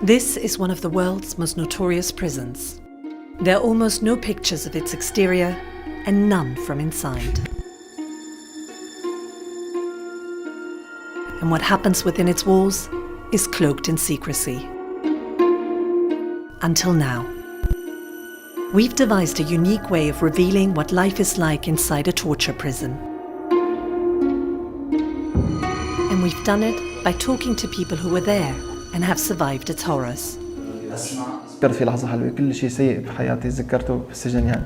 This is one of the world's most notorious prisons. There are almost no pictures of its exterior and none from inside. And what happens within its walls is cloaked in secrecy. Until now. We've devised a unique way of revealing what life is like inside a torture prison. And we've done it by talking to people who were there and have survived its horrors. ذكرت في لحظة حلوة، كل شيء سيء بحياتي ذكرته بالسجن يعني.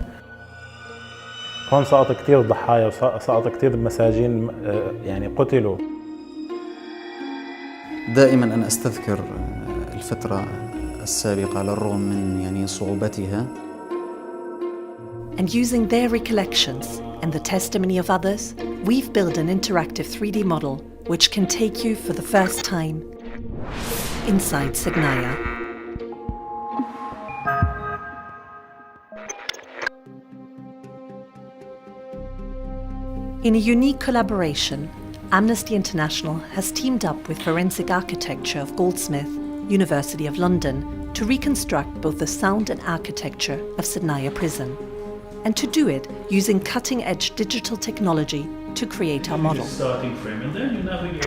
هون سقط كثير ضحايا وسقط كثير مساجين يعني قتلوا. دائما أنا أستذكر الفترة السابقة على الرغم من يعني صعوبتها. And using their recollections and the testimony of others, we've built an interactive 3D model which can take you for the first time inside Sednaya. In a unique collaboration, Amnesty International has teamed up with Forensic Architecture of Goldsmith, University of London, to reconstruct both the sound and architecture of Sednaya prison, and to do it using cutting-edge digital technology to create our model. Starting frame, and then you navigate.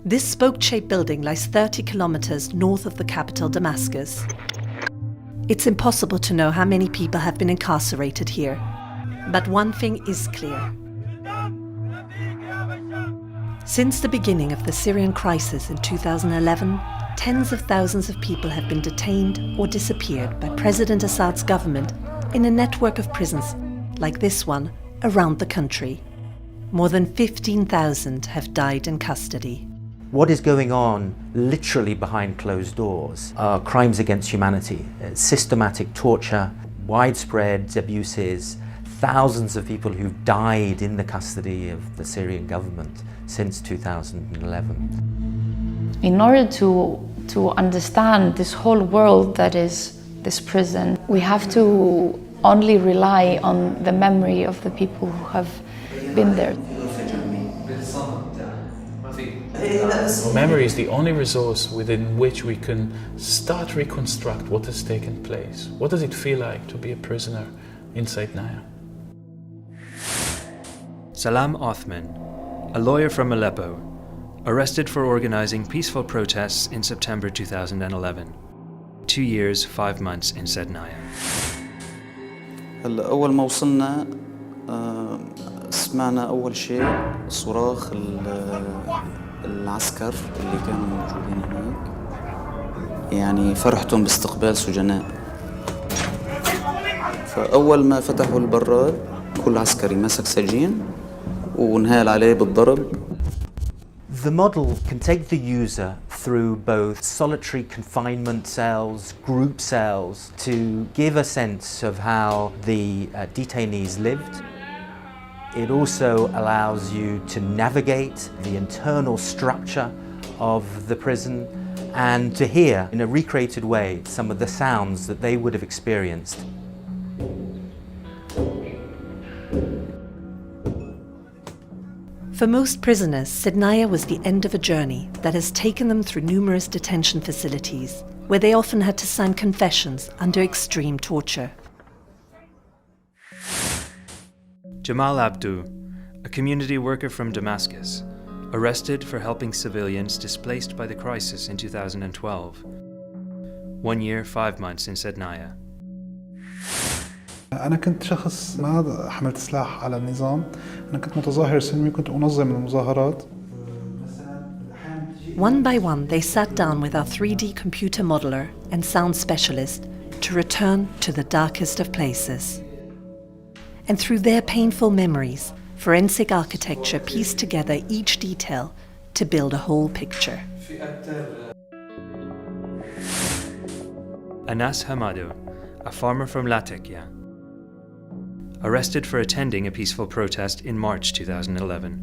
This spoke-shaped building lies 30 kilometers north of the capital Damascus. It's impossible to know how many people have been incarcerated here, but one thing is clear. Since the beginning of the Syrian crisis in 2011, tens of thousands of people have been detained or disappeared by President Assad's government in a network of prisons like this one around the country. More than 15,000 have died in custody. What is going on literally behind closed doors are crimes against humanity, systematic torture, widespread abuses, thousands of people who've died in the custody of the Syrian government since 2011. In order to understand this whole world that is this prison, we have to only rely on the memory of the people who have been there. Memory is the only resource within which we can start reconstruct what has taken place. What does it feel like to be a prisoner inside Naya? Salam Othman, a lawyer from Aleppo, arrested for organizing peaceful protests in September 2011. 2 years, 5 months in Sednaya. هلا أول ما وصلنا سمعنا أول شيء صراخ العسكر اللي كانوا موجودين هناك، يعني فرحتهم باستقبال سجناء. فأول ما فتحوا البراد كل عسكري مسك سجين ونهال عليه بالضرب. The model can take the user through both solitary confinement cells, group cells, to give a sense of how the detainees lived. It also allows you to navigate the internal structure of the prison and to hear, in a recreated way, some of the sounds that they would have experienced. For most prisoners, Sednaya was the end of a journey that has taken them through numerous detention facilities, where they often had to sign confessions under extreme torture. Jamal Abdu, a community worker from Damascus, arrested for helping civilians displaced by the crisis in 2012. 1 year, 5 months in Sednaya. أنا كنت شخص ما حملت سلاح على النظام، أنا كنت متظاهر سلمي، كنت أنظم المظاهرات. One by one, they sat down with our 3D computer modeler and sound specialist to return to the darkest of places. And through their painful memories, forensic architecture pieced together each detail to build a whole picture. Anas Hamado, a farmer from Latakia, arrested for attending a peaceful protest in March 2011.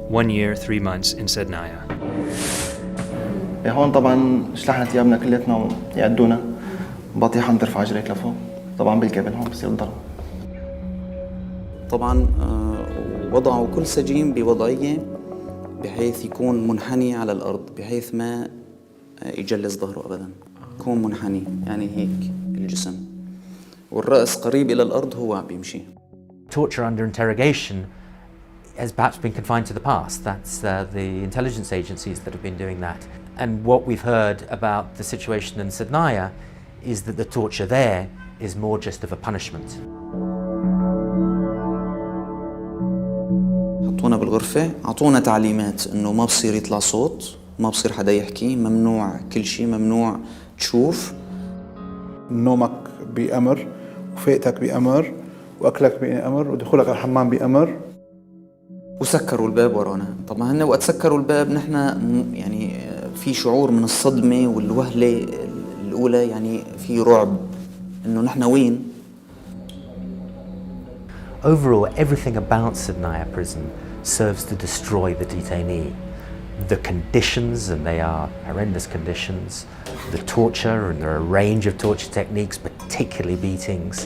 1 year, 3 months in Sednaya. هون طبعا شلحنا ثيابنا كلياتنا يعدونا، بطيحة ترفع رجليك لفوق، طبعا بالكابل هون بصير الضرب. طبعا وضعوا كل سجين بوضعية بحيث يكون منحني على الأرض بحيث ما يجلس ظهره أبدا، يكون منحني يعني هيك الجسم والرأس قريب إلى الأرض هو عم بيمشي. Torture under interrogation has perhaps been confined to the past. That's the intelligence agencies that have been doing that. And what we've heard about the situation in Sednaya is that the torture there is more just of a punishment. حطونا بالغرفة، عطونا تعليمات إنه ما بصير يطلع صوت، ما بصير حدا يحكي، ممنوع كل شيء، ممنوع تشوف. نومك بأمر، وفيقتك بأمر، وأكلك بأمر، ودخولك على الحمام بأمر. وسكروا الباب ورانا. طبعا هن وقت سكروا الباب نحن يعني في شعور من الصدمة والوهلة الأولى، يعني في رعب إنه نحن وين. Overall, everything about Sednaya prison serves to destroy the detainee. The conditions, and they are horrendous conditions, the torture, and there are a range of torture techniques, particularly beatings,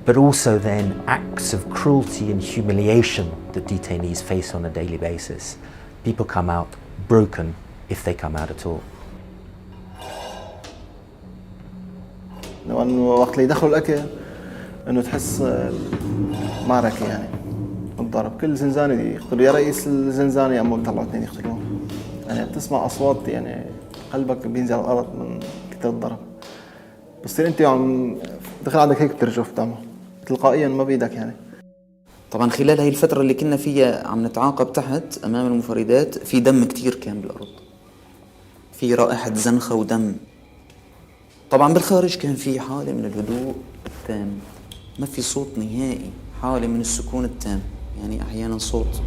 but also then acts of cruelty and humiliation that detainees face on a daily basis. People come out broken if they come out at all. لأنه وقت اللي يدخلوا الأكل إنه تحس معركة يعني الضرب، كل زنزانة يقتلوا يا رئيس الزنزانة يا أما بيطلعوا اثنين يقتلوه. يعني بتسمع أصوات يعني قلبك بينزل على الأرض من كتر الضرب. بصير أنت عم دخل عندك هيك بترجف دمه تلقائيا ما بيدك يعني. طبعا خلال هاي الفترة اللي كنا فيها عم نتعاقب تحت أمام المفردات في دم كتير كان بالأرض، في رائحة زنخة ودم. طبعا بالخارج كان في حالة من الهدوء التام، ما في صوت نهائي، حالة من السكون التام، يعني أحيانا صوت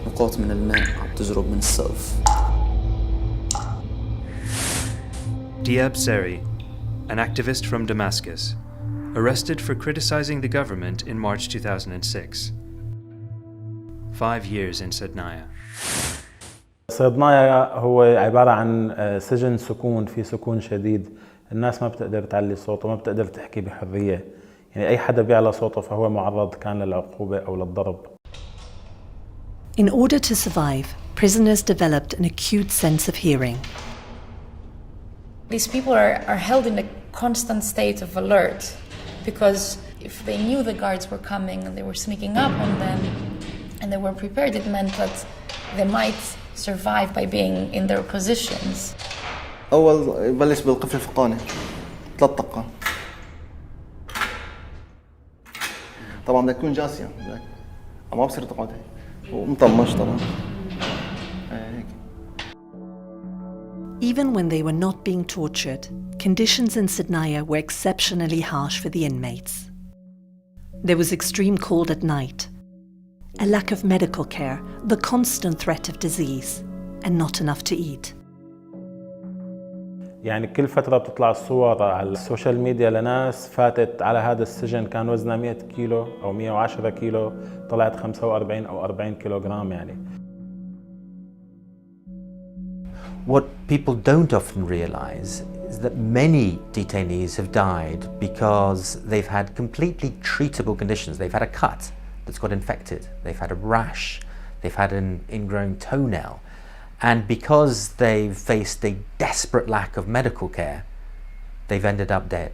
نقاط من الماء عم تزرب من السقف. Diab Seri, an activist from Damascus, arrested for criticizing the government in March 2006. 5 years in Sednaya. صيدنايا هو عبارة عن سجن سكون، في سكون شديد، الناس ما بتقدر تعلي صوته، ما بتقدر تحكي بحرية، يعني أي حدا بيعلى صوته فهو معرض كان للعقوبة أو للضرب. In order to survive, prisoners developed an acute sense of hearing. These people are held in a constant state of alert because if they knew the guards were coming and they were sneaking up on them and they were prepared, it meant that they might survive by being in their positions. أول بلش بالقفل الفوقاني 3 دقات. طبعا بدك تكون جاسيا، ما بصير تقعد هيك ومطمش طبعا هيك. Even when they were not being tortured, conditions in Sednaya were exceptionally harsh for the inmates. There was extreme cold at night, a lack of medical care, the constant threat of disease, and not enough to eat. يعني كل فترة بتطلع الصور على السوشيال ميديا لناس فاتت على هذا السجن كان وزنها 100 كيلو أو 110 كيلو، طلعت 45 أو 40 كيلوغرام يعني. What people don't often realize is that many detainees have died because they've had completely treatable conditions. They've had a cut that's got infected, they've had a rash, they've had an ingrown toenail, and because they've faced a desperate lack of medical care, they've ended up dead.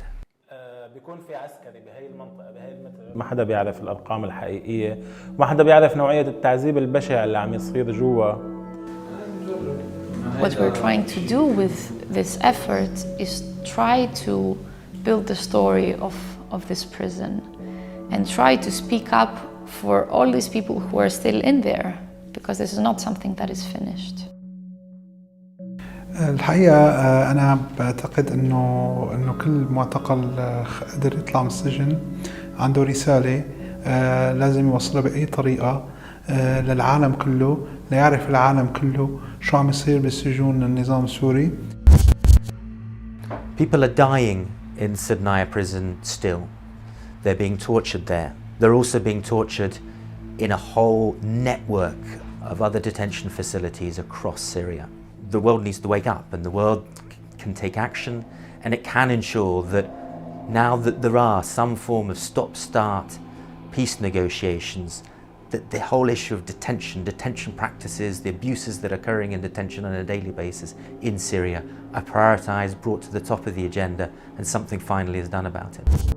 بيكون في عسكري بهي المنطقة بهي المنطقة، ما حدا بيعرف الأرقام الحقيقية، وما حدا بيعرف نوعية التعذيب البشع اللي عم يصير جوا. What we're trying to do with this effort is try to build the story of this prison and try to speak up for all these people who are still in there, because this is not something that is finished. الحقيقة أنا بعتقد إنه كل معتقل قدر يطلع من السجن عنده رسالة لازم يوصلها بأي طريقة للعالم كله، ليعرف العالم كله شو عم يصير بالسجون النظام السوري. People are dying in Sednaya prison still. They're being tortured there. They're also being tortured in a whole network of other detention facilities across Syria. The world needs to wake up, and the world can take action, and it can ensure that now that there are some form of stop-start peace negotiations, that the whole issue of detention practices, the abuses that are occurring in detention on a daily basis in Syria are prioritised, brought to the top of the agenda, and something finally is done about it.